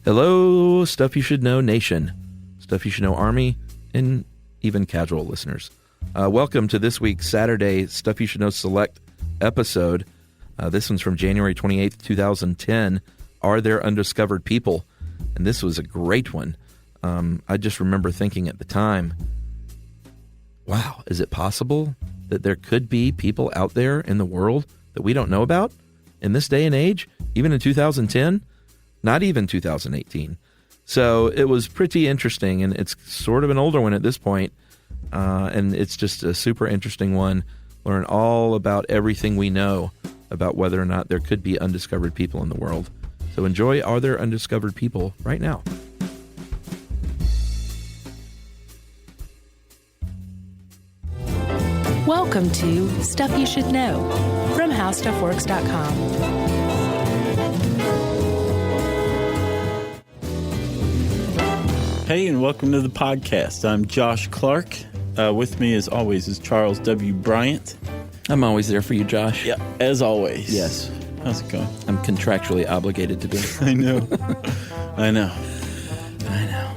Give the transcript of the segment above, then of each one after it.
Hello, Stuff You Should Know Nation, Stuff You Should Know Army, and even casual listeners. Welcome to this week's Saturday Stuff You Should Know Select episode. This one's from January 28th, 2010. Are There Undiscovered People? And this was a great one. I just remember thinking at the time, wow, is it possible that there could be people out there in the world that we don't know about in this day and age, even in 2010? Not even 2018. So it was pretty interesting, and it's sort of an older one at this point, and it's just a super interesting one. Learn all about everything we know about whether or not there could be undiscovered people in the world. So enjoy Are There Undiscovered People right now. Welcome to Stuff You Should Know from HowStuffWorks.com. Hey, and welcome to the podcast. I'm Josh Clark. With me, as always, is Charles W. Bryant. I'm always there for you, Josh. Yeah, as always. Yes. How's it going? I'm contractually obligated to do it. I know. I know.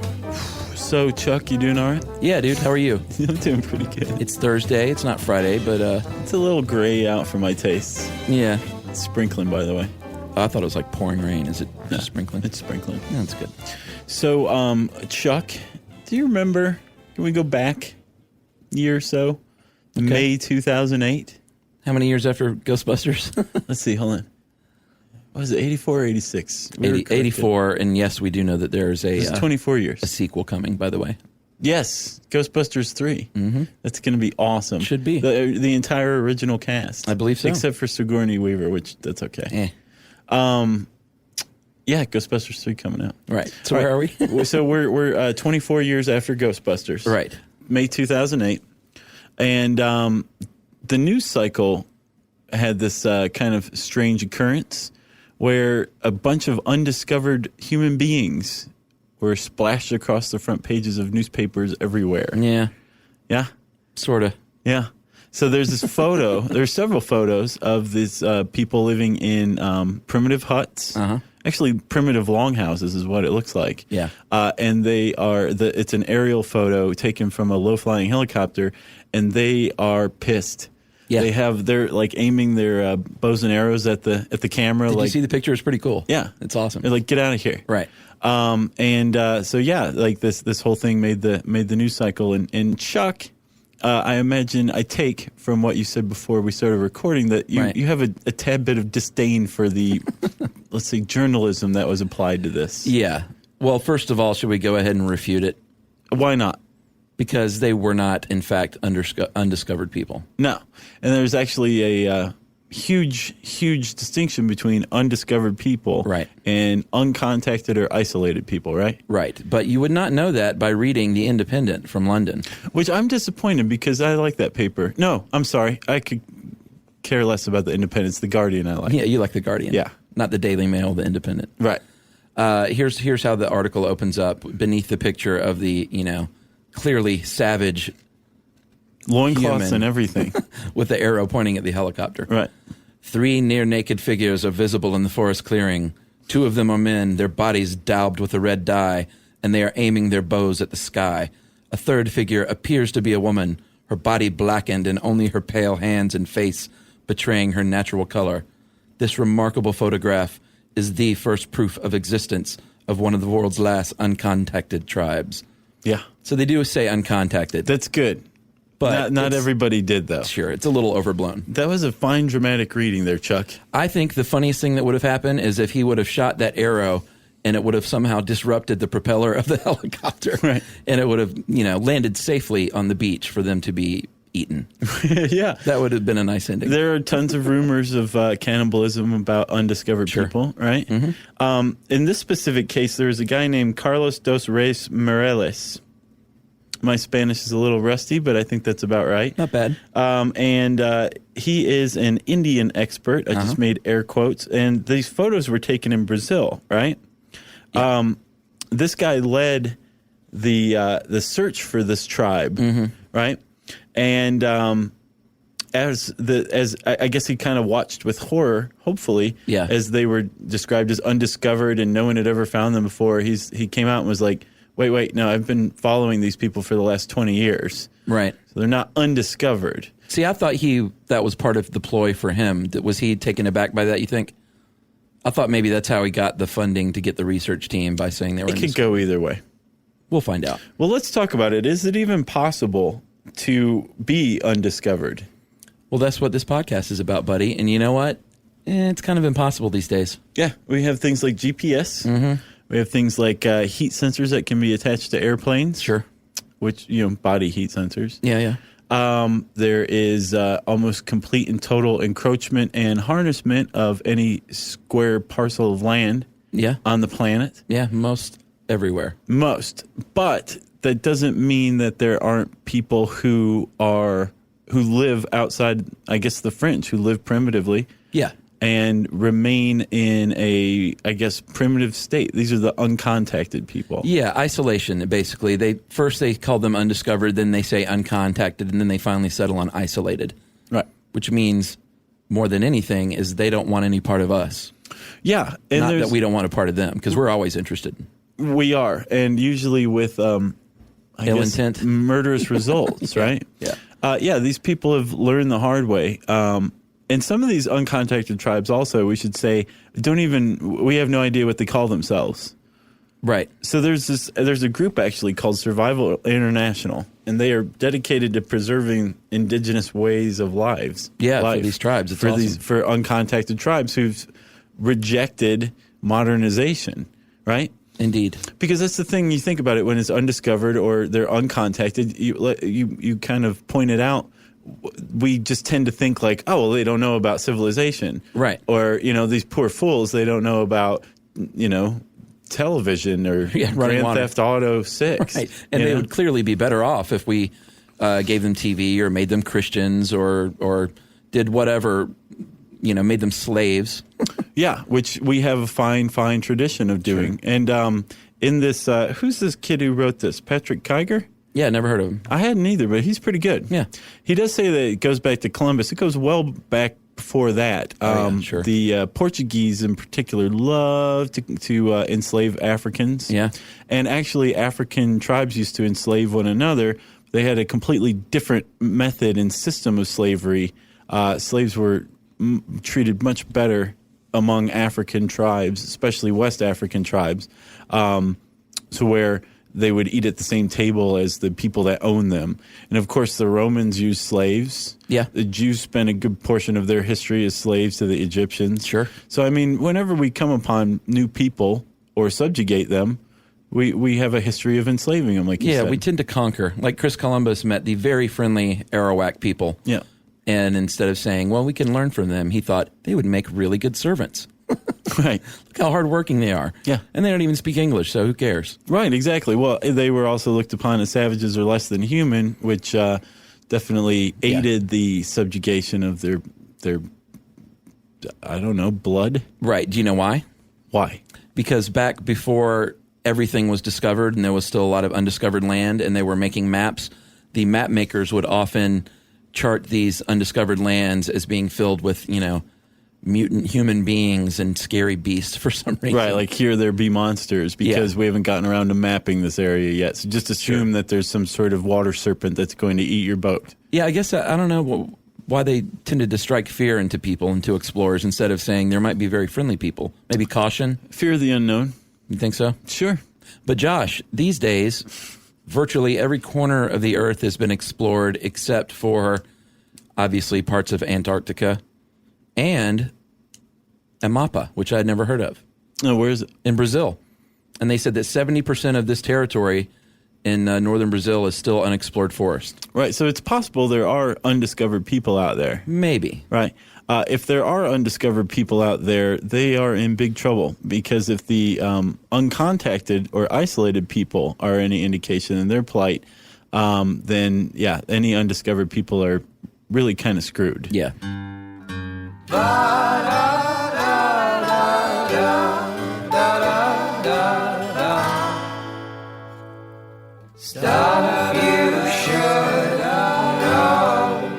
So, Chuck, you doing all right? Yeah, dude. How are you? I'm doing pretty good. It's Thursday. It's not Friday, but... It's a little gray out for my tastes. Yeah. It's sprinkling, by the way. I thought it was like pouring rain. Is it just sprinkling? It's sprinkling. Yeah, that's good. So, Chuck, do you remember, can we go back a year or so? Okay. May 2008? How many years after Ghostbusters? Let's see, hold on. What was it, 84 or 86? 84, and yes, we do know that there's It's 24 years. A sequel coming, by the way. Yes, Ghostbusters 3. Mm-hmm. That's going to be awesome. Should be. The entire original cast. I believe so. Except for Sigourney Weaver, which that's okay. Yeah, Ghostbusters 3 coming out. Right. So where are we? So we're 24 years after Ghostbusters. Right. May 2008. And the news cycle had this kind of strange occurrence where a bunch of undiscovered human beings were splashed across the front pages of newspapers everywhere. Yeah. Yeah? Sort of. Yeah. So there's this photo. There's several photos of these people living in primitive huts. Uh-huh. Actually, primitive longhouses is what it looks like. Yeah. And they are it's an aerial photo taken from a low-flying helicopter, and they are pissed. Yeah. They're like aiming their bows and arrows at the camera. Did you see the picture? It's pretty cool. Yeah. It's awesome. They're like, get out of here. Right. So yeah, like this whole thing made the news cycle. And Chuck, I imagine, I take from what you said before we started recording that you have a tad bit of disdain for the, let's say, journalism that was applied to this. Yeah. Well, first of all, should we go ahead and refute it? Why not? Because they were not, in fact, undiscovered people. No. And there's actually a huge distinction between undiscovered people and uncontacted or isolated people, right? Right. But you would not know that by reading The Independent from London. Which I'm disappointed because I like that paper. No, I'm sorry. I could care less about The Independent. It's The Guardian I like. Yeah, you like The Guardian. Yeah. Not the Daily Mail, The Independent. Right. Here's how the article opens up. Beneath the picture of the, clearly savage loincloths and everything. With the arrow pointing at the helicopter. Right. 3 near-naked figures are visible in the forest clearing. 2 of them are men, their bodies daubed with a red dye, and they are aiming their bows at the sky. A 3rd figure appears to be a woman, her body blackened and only her pale hands and face betraying her natural color. This remarkable photograph is the first proof of existence of one of the world's last uncontacted tribes. Yeah. So they do say uncontacted. That's good. But not everybody did, though. Sure, it's a little overblown. That was a fine dramatic reading there, Chuck. I think the funniest thing that would have happened is if he would have shot that arrow and it would have somehow disrupted the propeller of the helicopter. Right. And it would have, landed safely on the beach for them to be eaten. Yeah. That would have been a nice ending. There are tons of rumors of cannibalism about undiscovered people, right? Mm-hmm. In this specific case, there was a guy named Carlos dos Reis Morales. My Spanish is a little rusty, but I think that's about right. Not bad. And he is an Indian expert. I just made air quotes. And these photos were taken in Brazil, right? Yeah. This guy led the search for this tribe, right? And as I guess he kind of watched with horror, hopefully, as they were described as undiscovered and no one had ever found them before. He came out and was like, wait, no, I've been following these people for the last 20 years. Right. So they're not undiscovered. See, I thought that was part of the ploy for him. Was he taken aback by that, you think? I thought maybe that's how he got the funding to get the research team, by saying they were undiscovered. It could go either way. We'll find out. Well, let's talk about it. Is it even possible to be undiscovered? Well, that's what this podcast is about, buddy. And you know what? It's kind of impossible these days. Yeah, we have things like GPS. Mm-hmm. We have things like heat sensors that can be attached to airplanes. Sure. Which, body heat sensors. Yeah. There is almost complete and total encroachment and harnessment of any square parcel of land on the planet. Yeah, most everywhere. Most. But that doesn't mean that there aren't people who live outside, I guess, the fringe, who live primitively. Yeah. And remain in a, I guess, primitive state. These are the uncontacted people. Yeah, isolation, basically. They call them undiscovered, then they say uncontacted, and then they finally settle on isolated. Right. Which means, more than anything, is they don't want any part of us. Yeah. And not that we don't want a part of them, because we're always interested. We are, and usually with, ill intent. Murderous results, right? Yeah. These people have learned the hard way. And some of these uncontacted tribes also, we should say, we have no idea what they call themselves. Right. So there's a group actually called Survival International, and they are dedicated to preserving indigenous ways of lives. Yeah, for these tribes. It's awesome. For uncontacted tribes who've rejected modernization, right? Indeed. Because that's the thing, you think about it, when it's undiscovered or they're uncontacted, you kind of pointed out, we just tend to think like, oh, well, they don't know about civilization. Right. Or, these poor fools, they don't know about, television or Grand Theft Auto 6. Right. And they would clearly be better off if we gave them TV or made them Christians or did whatever, made them slaves. Yeah, which we have a fine tradition of doing. Sure. And in this, who's this kid who wrote this? Patrick Kiger? Yeah, never heard of him. I hadn't either, but he's pretty good. Yeah. He does say that it goes back to Columbus. It goes well back before that. Sure. The Portuguese in particular loved to enslave Africans. Yeah. And actually, African tribes used to enslave one another. They had a completely different method and system of slavery. Slaves were treated much better among African tribes, especially West African tribes, so where they would eat at the same table as the people that own them. And of course, the Romans used slaves. Yeah. The Jews spent a good portion of their history as slaves to the Egyptians. Sure. So, I mean, whenever we come upon new people or subjugate them, we have a history of enslaving them, like you said. Yeah, we tend to conquer. Like Chris Columbus met the very friendly Arawak people. Yeah. And instead of saying, well, we can learn from them, he thought they would make really good servants. Right. Look how hardworking they are. Yeah. And they don't even speak English, so who cares? Right, exactly. Well, they were also looked upon as savages or less than human, which definitely aided the subjugation of their I don't know, blood. Right. Do you know why? Why? Because back before everything was discovered and there was still a lot of undiscovered land and they were making maps, the map makers would often chart these undiscovered lands as being filled with, mutant human beings and scary beasts for some reason. Right, like here there be monsters because we haven't gotten around to mapping this area yet. So just assume that there's some sort of water serpent that's going to eat your boat. Yeah, I guess I don't know why they tended to strike fear into people, into explorers, instead of saying there might be very friendly people. Maybe caution? Fear of the unknown. You think so? Sure. But Josh, these days, virtually every corner of the Earth has been explored except for, obviously, parts of Antarctica and Amapa, which I had never heard of. Oh, where is it? In Brazil. And they said that 70% of this territory in northern Brazil is still unexplored forest. Right, so it's possible there are undiscovered people out there. Maybe. Right. If there are undiscovered people out there, they are in big trouble because if the uncontacted or isolated people are any indication in their plight, then, any undiscovered people are really kind of screwed. Yeah. Stuff you should know.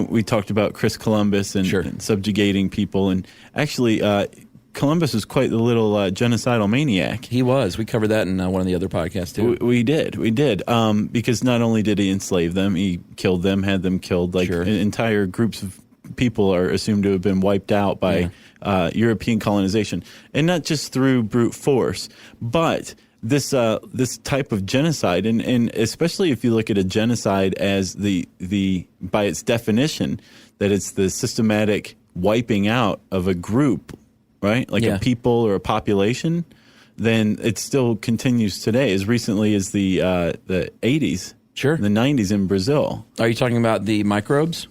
we talked about Chris Columbus and subjugating people, and actually Columbus was quite the little genocidal maniac. He was. We covered that in one of the other podcasts too. We did. Because not only did he enslave them, he killed them, had them killed. Entire groups of people are assumed to have been wiped out by European colonization, and not just through brute force, but this type of genocide, and especially if you look at a genocide as the by its definition, that it's the systematic wiping out of a group, right? Like a people or a population, then it still continues today, as recently as the 80s, the 90s in Brazil. Are you talking about the microbes?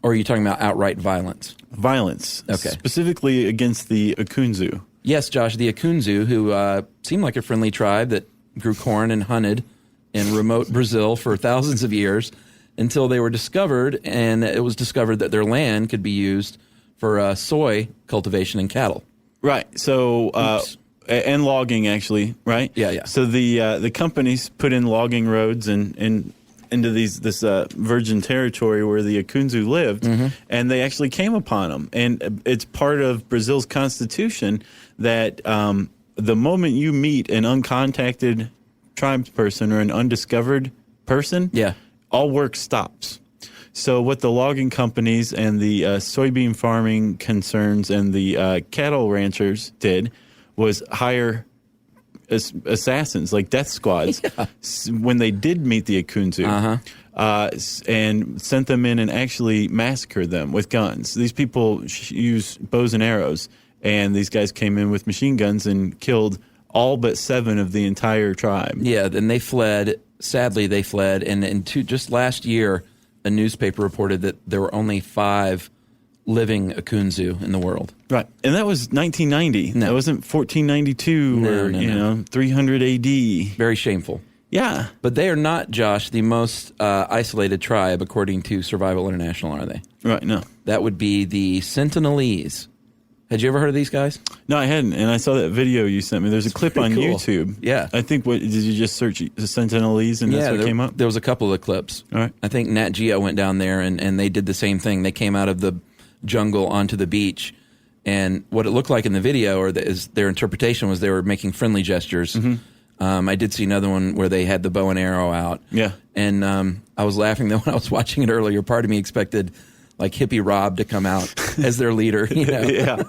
Or are you talking about outright violence? Violence. Okay. Specifically against the Akunzu. Yes, Josh, the Akunzu, who seemed like a friendly tribe that grew corn and hunted in remote Brazil for thousands of years until they were discovered, and it was discovered that their land could be used for soy cultivation and cattle. Right. So, and logging, actually, right? Yeah. So the companies put in logging roads and into this virgin territory where the Akunzu lived, and they actually came upon them. And it's part of Brazil's constitution that the moment you meet an uncontacted tribesperson or an undiscovered person, all work stops. So what the logging companies and the soybean farming concerns and the cattle ranchers did was hire assassins, like death squads, when they did meet the Akunzu, and sent them in and actually massacred them with guns. These people use bows and arrows, and these guys came in with machine guns and killed all but 7 of the entire tribe. Yeah, and they fled. Sadly, they fled. And just last year, a newspaper reported that there were only 5 living Akunzu in the world. Right. And that was 1990. No. That wasn't 1492 or 300 AD. Very shameful. Yeah. But they are not, Josh, the most isolated tribe, according to Survival International, are they? Right, no. That would be the Sentinelese. Had you ever heard of these guys? No, I hadn't, and I saw that video you sent me. There's a clip on cool. YouTube. Yeah. I think, did you just search the Sentinelese and that's what came up? There was a couple of clips. All right. I think Nat Geo went down there, and they did the same thing. They came out of the jungle onto the beach, and what it looked like in the video, or their interpretation, was they were making friendly gestures. I did see another one where they had the bow and arrow out. Yeah. And I was laughing, though, when I was watching it earlier. Part of me expected like hippie Rob to come out as their leader. You know?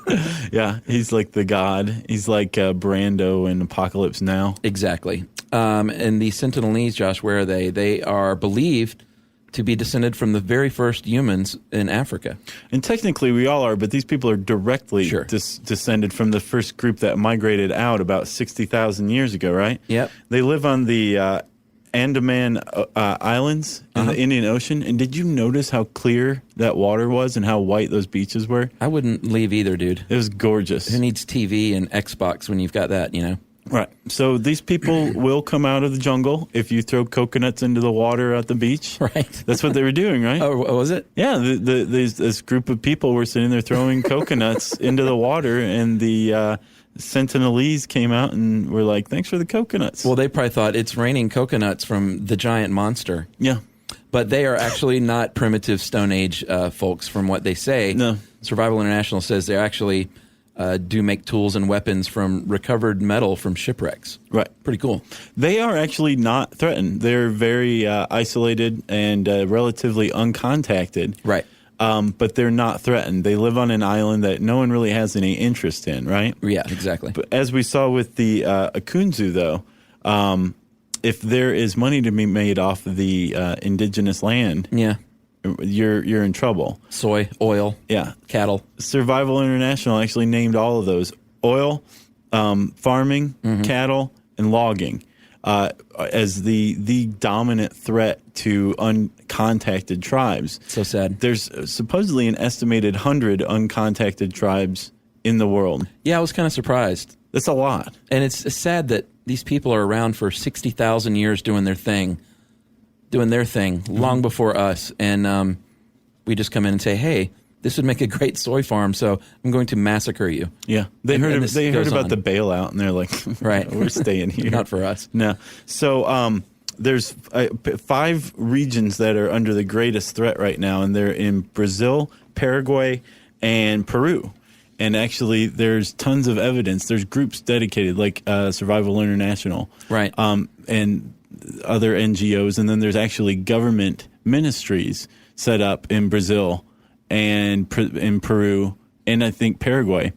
Yeah. He's like the god. He's like Brando in Apocalypse Now. Exactly. And the Sentinelese, Josh, where are they? They are believed to be descended from the very first humans in Africa. And technically we all are, but these people are directly descended from the first group that migrated out about 60,000 years ago, right? Yep. They live on the Andaman Islands in the Indian Ocean. And did you notice how clear that water was and how white those beaches were? I wouldn't leave either, dude. It was gorgeous. Who needs TV and Xbox when you've got that, you know? Right. So these people will come out of the jungle if you throw coconuts into the water at the beach. Right. That's what they were doing, right? Oh, was it? Yeah. This group of people were sitting there throwing coconuts into the water, and the Sentinelese came out and were like, thanks for the coconuts. Well, they probably thought it's raining coconuts from the giant monster. Yeah. But they are actually not primitive Stone Age folks, from what they say. No. Survival International says they actually do make tools and weapons from recovered metal from shipwrecks. Right. Pretty cool. They are actually not threatened. They're very isolated and relatively uncontacted. Right. But they're not threatened. They live on an island that no one really has any interest in, right? Yeah, exactly. But as we saw with the Akunzu, though, if there is money to be made off of the indigenous land, you're in trouble. Soy, oil, cattle. Survival International actually named all of those: oil, farming, cattle, and logging as the dominant threat to uncontacted tribes. So sad. There's supposedly an estimated 100 uncontacted tribes in the world. Yeah, I was kind of surprised. That's a lot. And it's sad that these people are around for 60,000 years doing their thing, long before us. And we just come in and say, hey, this would make a great soy farm, so I'm going to massacre you. Yeah. They heard about the bailout, and they're like, right, we're staying here. Not for us. No. So there's 5 regions that are under the greatest threat right now, and they're in Brazil, Paraguay, and Peru. And actually, there's tons of evidence. There's groups dedicated, like Survival International, right, and other NGOs. And then there's actually government ministries set up in Brazil and in Peru, and I think Paraguay,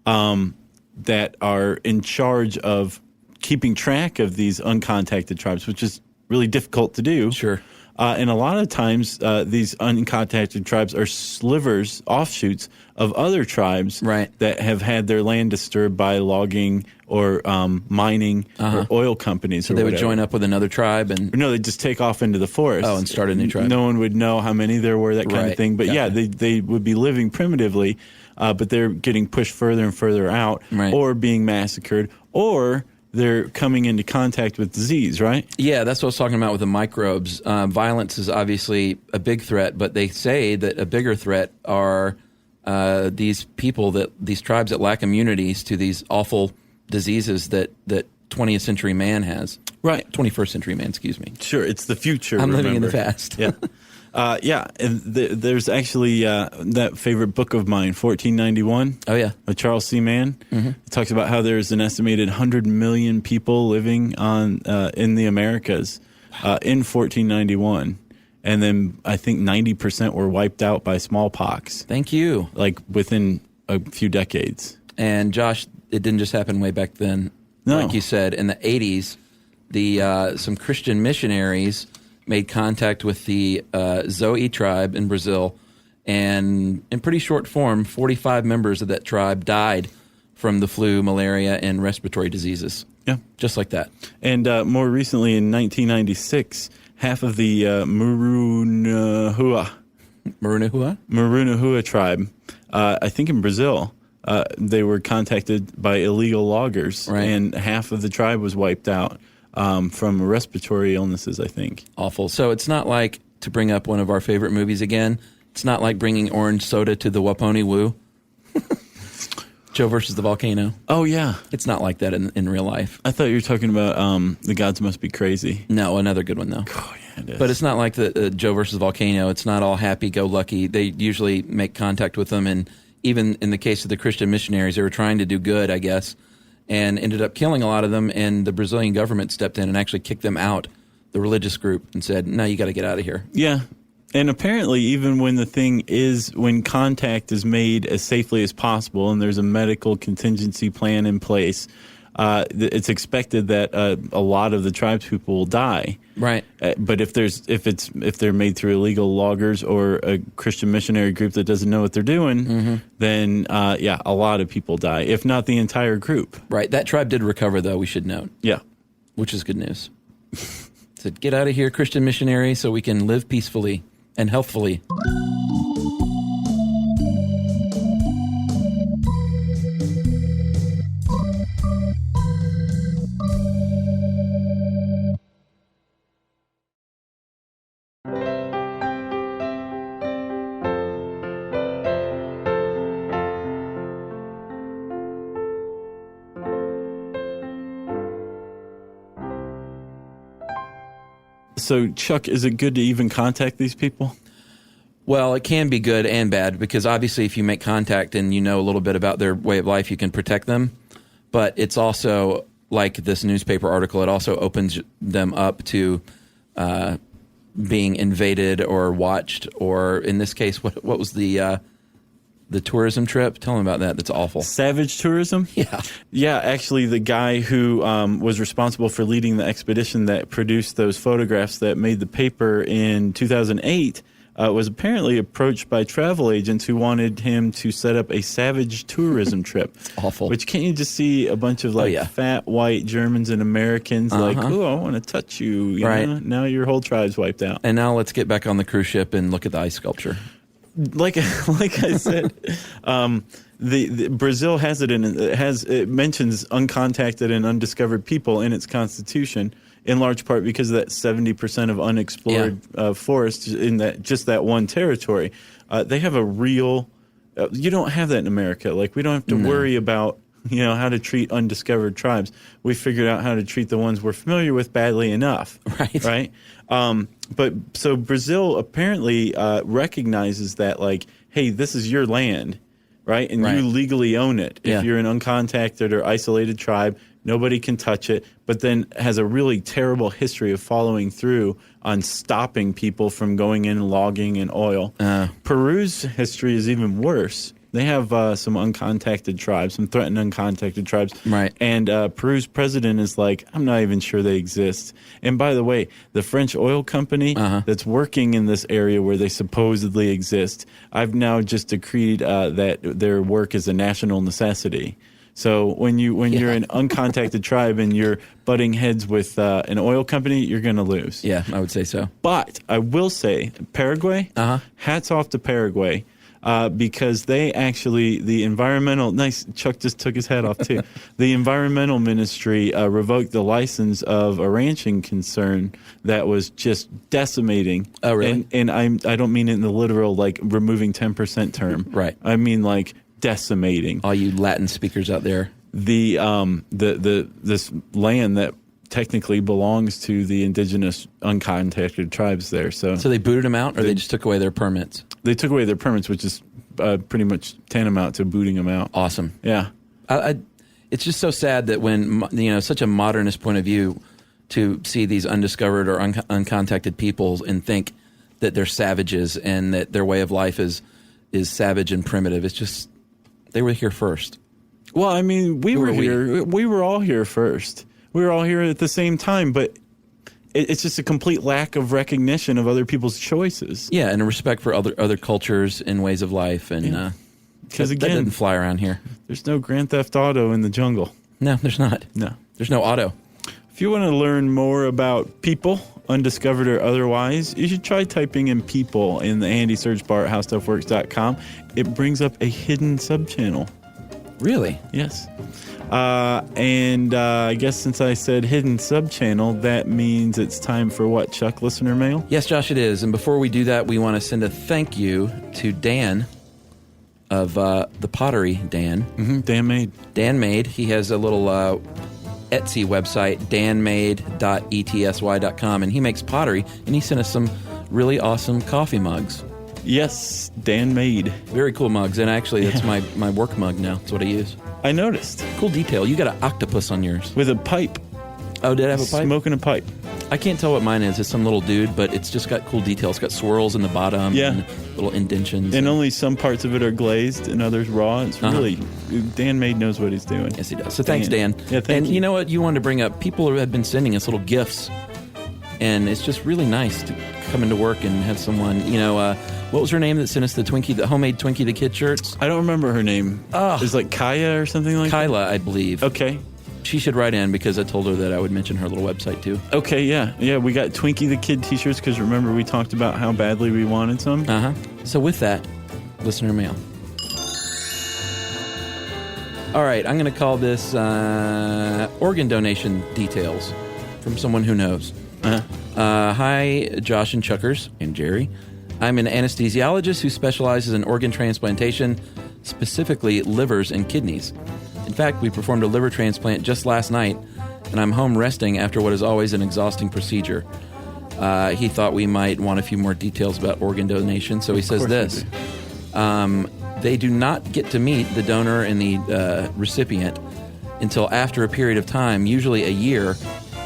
that are in charge of keeping track of these uncontacted tribes, which is really difficult to do. Sure. And a lot of times, these uncontacted tribes are slivers, offshoots of other tribes that have had their land disturbed by logging or mining or oil companies. So they would join up with another tribe, and no, they just take off into the forest. Oh, and start a new tribe. No one would know how many there were, that kind of thing. But yeah, they would be living primitively, but they're getting pushed further and further out, or being massacred, or they're coming into contact with disease, right? Yeah, that's what I was talking about with the microbes. Violence is obviously a big threat, but they say that a bigger threat are these tribes that lack immunities to these awful diseases that 20th century man has. Right. 21st century man, excuse me. Sure, it's the future. I'm living in the past. Yeah. And there's actually that favorite book of mine, 1491. Oh, yeah. By Charles C. Mann. Mm-hmm. It talks about how there's an estimated 100 million people living in the Americas in 1491. And then I think 90% were wiped out by smallpox. Thank you. Like within a few decades. And Josh, it didn't just happen way back then. No. Like you said, in the 80s, some Christian missionaries made contact with the Zoe tribe in Brazil, and in pretty short form, 45 members of that tribe died from the flu, malaria, and respiratory diseases. Yeah. Just like that. And more recently, in 1996, half of the Marunahua tribe, I think in Brazil, they were contacted by illegal loggers, and half of the tribe was wiped out. From respiratory illnesses, I think. Awful. So it's not like, to bring up one of our favorite movies again, it's not like bringing orange soda to the Waponi Woo. Joe versus the volcano. Oh, yeah. It's not like that in real life. I thought you were talking about The Gods Must Be Crazy. No, another good one, though. Oh, yeah, it is. But it's not like the Joe versus volcano. It's not all happy-go-lucky. They usually make contact with them, and even in the case of the Christian missionaries, they were trying to do good, I guess, and ended up killing a lot of them, and the Brazilian government stepped in and actually kicked them out, the religious group, and said, no, you got to get out of here. Yeah. And apparently, even when when contact is made as safely as possible and there's a medical contingency plan in place, it's expected that a lot of the tribespeople will die. Right. But if they're made through illegal loggers or a Christian missionary group that doesn't know what they're doing, then a lot of people die, if not the entire group. Right. That tribe did recover, though, we should note. Yeah. Which is good news. Said, get out of here, Christian missionary, so we can live peacefully and healthfully. So, Chuck, is it good to even contact these people? Well, it can be good and bad, because obviously if you make contact and you know a little bit about their way of life, you can protect them. But it's also, like this newspaper article, it also opens them up to being invaded or watched, or in this case, what was the tourism trip? Tell them about that. That's awful. Savage tourism? Yeah. Yeah, actually, the guy who was responsible for leading the expedition that produced those photographs that made the paper in 2008 was apparently approached by travel agents who wanted him to set up a savage tourism trip. It's awful. Which, can't you just see a bunch of fat white Germans and Americans like, oh, I want to touch you. You know? Now your whole tribe's wiped out. And now let's get back on the cruise ship and look at the ice sculpture. Like I said, the Brazil has it mentions uncontacted and undiscovered people in its constitution, in large part because of that 70% of unexplored forest in that one territory. They have a real. You don't have that in America. Like, we don't have to worry about how to treat undiscovered tribes. We figured out how to treat the ones we're familiar with badly enough. Right. But so Brazil apparently recognizes that, like, hey, this is your land, right? And you legally own it. If you're an uncontacted or isolated tribe, nobody can touch it, but then has a really terrible history of following through on stopping people from going in and logging in oil. Peru's history is even worse. They have some uncontacted tribes, some threatened uncontacted tribes. Right. And Peru's president is like, I'm not even sure they exist. And by the way, the French oil company that's working in this area where they supposedly exist, I've now just decreed that their work is a national necessity. So when you're an uncontacted tribe and you're butting heads with an oil company, you're going to lose. Yeah, I would say so. But I will say, Paraguay, hats off to Paraguay, because they actually, the environmental, nice, Chuck just took his hat off too. The environmental ministry revoked the license of a ranching concern that was just decimating. Oh, really? And I don't mean it in the literal, like, removing 10% term. Right. I mean, like, decimating. All you Latin speakers out there. This land that technically belongs to the indigenous uncontacted tribes there. So they booted them out, or they just took away their permits? They took away their permits, which is pretty much tantamount to booting them out. Awesome. Yeah. It's just so sad that when, such a modernist point of view, to see these undiscovered or uncontacted peoples and think that they're savages and that their way of life is savage and primitive. It's just, they were here first. Well, I mean, we were here. We were all here first. We were all here at the same time, but it's just a complete lack of recognition of other people's choices. Yeah, and a respect for other cultures and ways of life. And because that doesn't fly around here. There's no Grand Theft Auto in the jungle. No, there's not. No. There's no auto. If you want to learn more about people, undiscovered or otherwise, you should try typing in people in the handy search bar at howstuffworks.com. It brings up a hidden subchannel. Really? Yes. And I guess since I said hidden subchannel, that means it's time for what, Chuck? Listener mail? Yes, Josh, it is. And before we do that, we want to send a thank you to Dan of the Pottery Dan. Mm-hmm. Dan Made. He has a little Etsy website, danmade.etsy.com, and he makes pottery, and he sent us some really awesome coffee mugs. Yes, Dan Made. Very cool mugs, and actually that's my work mug now. That's what I use. I noticed. Cool detail. You got an octopus on yours. With a pipe. Oh, did I have a pipe? Smoking a pipe. I can't tell what mine is. It's some little dude, but it's just got cool details. It's got swirls in the bottom and little indentions. And only some parts of it are glazed and others raw. It's really, Dan Made knows what he's doing. Yes, he does. So thanks, Dan. Yeah, thank you. You know what you wanted to bring up? People have been sending us little gifts, and it's just really nice to come into work and have someone, what was her name that sent us the homemade Twinkie the Kid shirts? I don't remember her name. It's like Kaya or something like that? Kyla, I believe. Okay. She should write in because I told her that I would mention her little website too. Okay, yeah. Yeah, we got Twinkie the Kid t-shirts because remember we talked about how badly we wanted some? So with that, listener mail. All right, I'm going to call this organ donation details from someone who knows. Hi, Josh and Chuckers and Jerry. I'm an anesthesiologist who specializes in organ transplantation, specifically livers and kidneys. In fact, we performed a liver transplant just last night, and I'm home resting after what is always an exhausting procedure. He thought we might want a few more details about organ donation, so he says this. They do not get to meet the donor and the recipient until after a period of time, usually a year,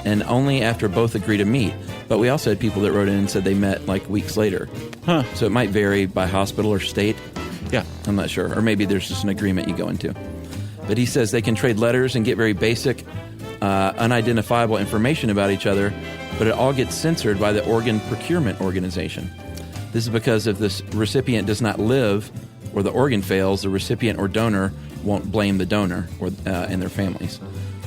and only after both agree to meet. But we also had people that wrote in and said they met like weeks later. So it might vary by hospital or state. Yeah. I'm not sure. Or maybe there's just an agreement you go into. But he says they can trade letters and get very basic, unidentifiable information about each other, but it all gets censored by the organ procurement organization. This is because if the recipient does not live or the organ fails, the recipient or donor won't blame the donor or and their families.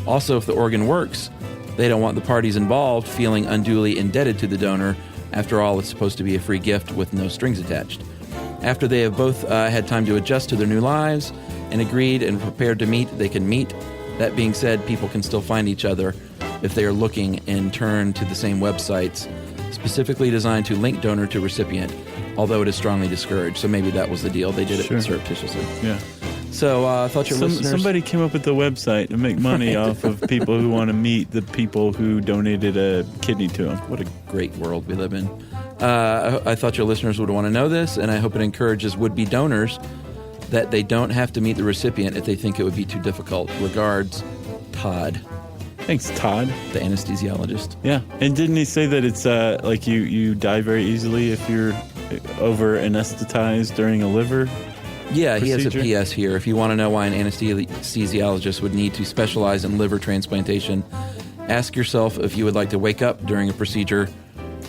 Also, if the organ works, they don't want the parties involved feeling unduly indebted to the donor. After all, it's supposed to be a free gift with no strings attached. After they have both had time to adjust to their new lives and agreed and prepared to meet, they can meet. That being said, people can still find each other if they are looking and turn to the same websites specifically designed to link donor to recipient, although it is strongly discouraged. So maybe that was the deal. They did it surreptitiously. Yeah. So I thought your listeners... Somebody came up with the website to make money off of people who want to meet the people who donated a kidney to them. What a great world we live in. I thought your listeners would want to know this, and I hope it encourages would-be donors that they don't have to meet the recipient if they think it would be too difficult. Regards, Todd. Thanks, Todd. The anesthesiologist. Yeah. And didn't he say that it's like you die very easily if you're over anesthetized during a liver Yeah, he has a procedure? PS here. If you want to know why an anesthesiologist would need to specialize in liver transplantation, ask yourself if you would like to wake up during a procedure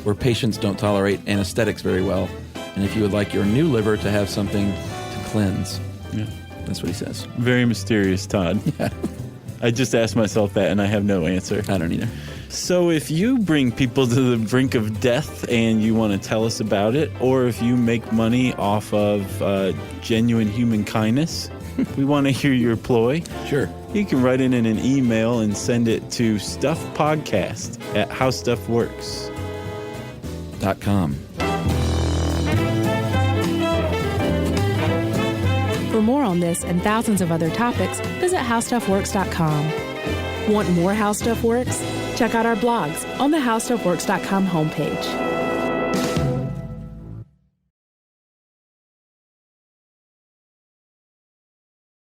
where patients don't tolerate anesthetics very well, and if you would like your new liver to have something to cleanse. Yeah. That's what he says. Very mysterious, Todd. Yeah. I just asked myself that, and I have no answer. I don't either. So if you bring people to the brink of death and you want to tell us about it, or if you make money off of genuine human kindness, we want to hear your ploy. Sure. You can write in an email and send it to stuffpodcast@howstuffworks.com. For more on this and thousands of other topics, visit howstuffworks.com. Want more How Stuff Works? Check out our blogs on the howstuffworks.com homepage.